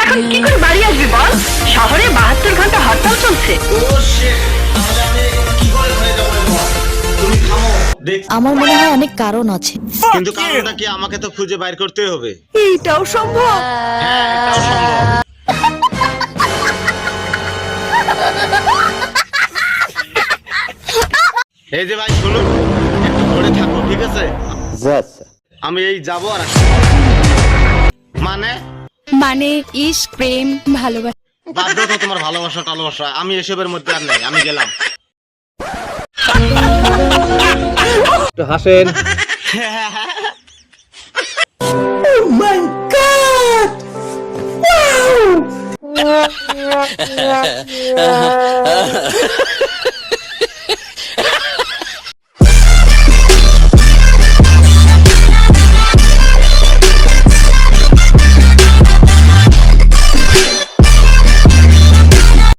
এখন কি করে বাড়ি আসবি বল? শহরে 72 ঘন্টা হরতাল চলছে। আমার মনে হয় অনেক কারণ আছে। কিন্তু কারণটা কি আমাকে তো খুঁজে বাইর করতে হবে। এইটাও সম্ভব। হ্যাঁ, এটাও সম্ভব। এই যে ভাই শুনুন, একটু ধরে থাকো, ঠিক আছে? আমি এই যাবো আর আসবো। মানে ইশক, প্রেম, ভালোবাসা। বাদ দাও তো তোমার ভালোবাসা টালোবাসা, আমি এসবের মধ্যে আর নাই, আমি গেলাম। একটু হাসেন। Oh my God! Wow!